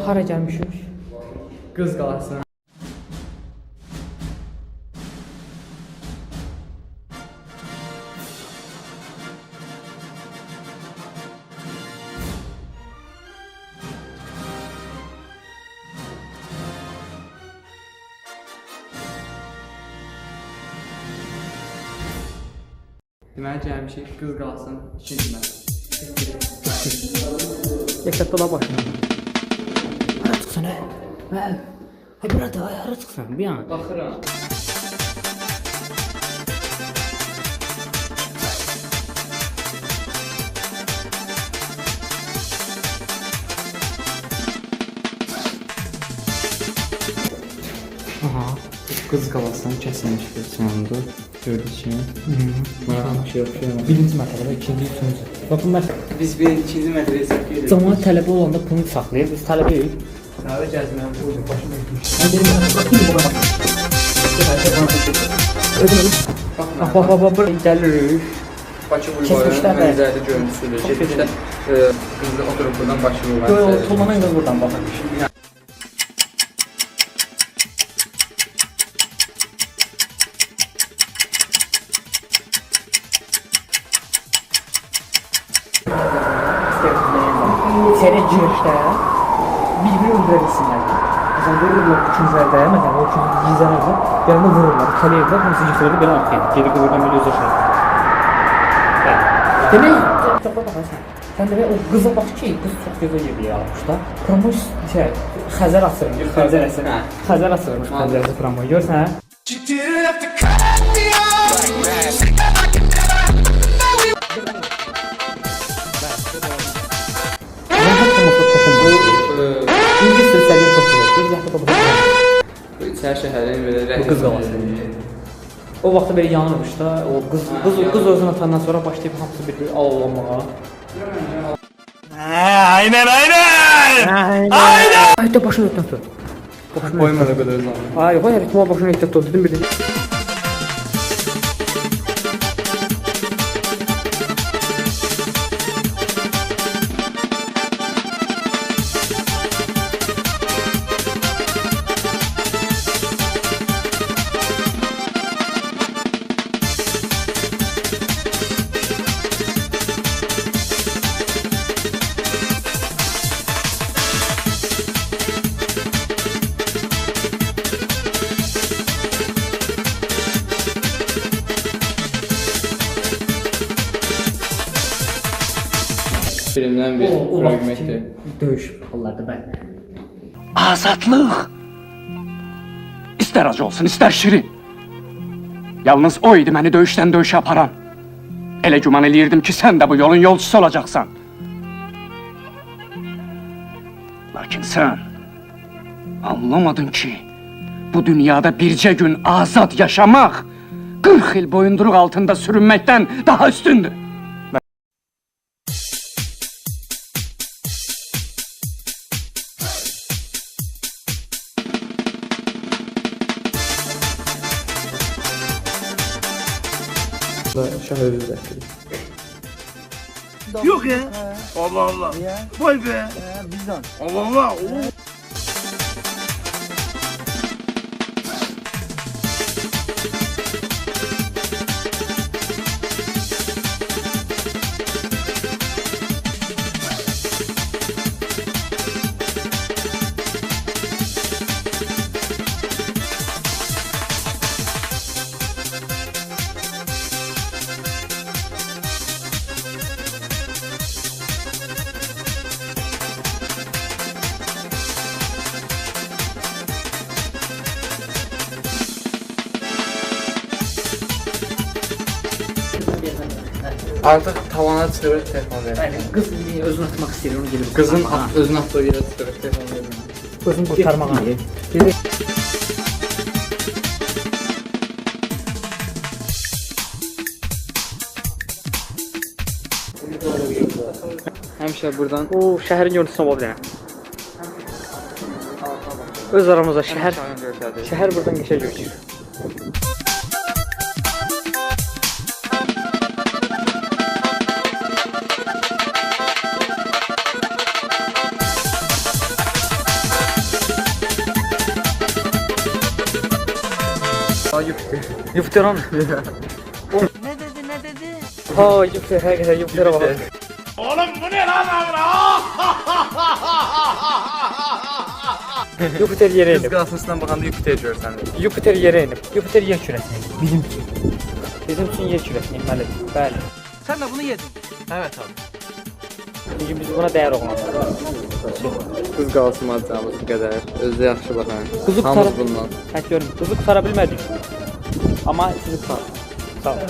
hara gəlmişik? Qız qalası. Deməli gəlmişik qız qalsın ikinci mərhələ. Ehtiyatla da başına. Hara çıxsan hə? Hə. Hə burada hara çıxsan? Bir an. Baxıram. Aha. Qız qalasını kəsilmiş bir sonunda. Gördük ki. Maraqlı şey yoxdur. Birinci mərtəbədə, ikinci, üçüncü. Bakın məsələn, Biz bir ikinci mərhələyə səhv edirik. cəmaət tələbə olanda bunu saxlayır. Biz tələbəyik. Səhvə gəzməyəm buydu. Başım etmiş. Bax, gəlirik. Bakı Keçmişdə bulvarının də- mənzərəli görüntüsüdür. Çox Keçmişdə qızlı oturub buradan Bakı bulvarı. Yox, tullanan qız buradan baxır. İçeri girişdə bir-biri öldürəbilsinlər. Məsələn, görürlər ikincilərdə, məsələn, o ikinci gizlənirlər, yanında vururlar, itələyirlər, hamısı yıxılır, belə arxaya. Geri qıvırdan belə öz aşağı. Demək, çox baxarsan. Sən demək, o qıza bax ki, qız çox gözəl yerdə yaratmış da. Promoş, Xəzər asırmış, Xəzər asır. Xəzər asırmış, Xəzərci promoy, görsən hə? İngiliz sözləri çox güzel. Bir yaxşı topladım. Bu içəri şəhərin belə Bu qız qalası. O vaxtda belə yanırmış da, o qız özünü atandan sonra başlayıb hamısı bir alovlanmağa. Aynen. Ay da başını ötdən tut. Qoymadı o qədər zaman. Ay, hayır, tuhaf başını ötdən tut dedim bir de. Filmdən bir fragmentdir. Döyüş hallarda ben. Azadlıq. İstər acı olsun, istər şirin. Yalnız o idi məni döyüşdən döyüşə aparan. Elə güman eləyirdim ki, sən də bu yolun yolcusu olacaqsan. Lakin sən anlamadın ki, bu dünyada bircə gün azad yaşamaq 40 il boyunduruq altında sürünməkdən daha üstündür. Şah özü Yok ya. Allah Allah. Vay be. Allah Allah. Oo. Artıq tavana çıxırıq telefon verir. Yani kız özünü atmak istiyor, onu gelip Qızın kurtarmağa. özünü atdığı yerə çıxırıq telefon verir. Özünü kurtarmağa. Həmişə buradan O şəhərin görüntüsünə bax bir dənə. Öz aramızda şəhər buradan geçer gözükür. Jupiter. Jupiter on. Ne dedi? Ha Jupiter hakikaten Jupiter'e bak. Oğlum bu ne lan Jupiter yere Kız inip. qalsasından baxanda Jupiter görsən. Jupiter yere inip. Jupiter yer kürəsine inip. Bizim için. Bizim için yer kürəsine inməlidir. Bəli. Sen de bunu yedin. Evet abi. Çünki biz buna dəyər oğlanlar. Qız qalsın bu qədər. Özü yaxşı baxan. Qızı Hamımız qutar- bundan. Hə görün. Qızı qutara bilmədik. Amma sizi qutar. Sağ olun.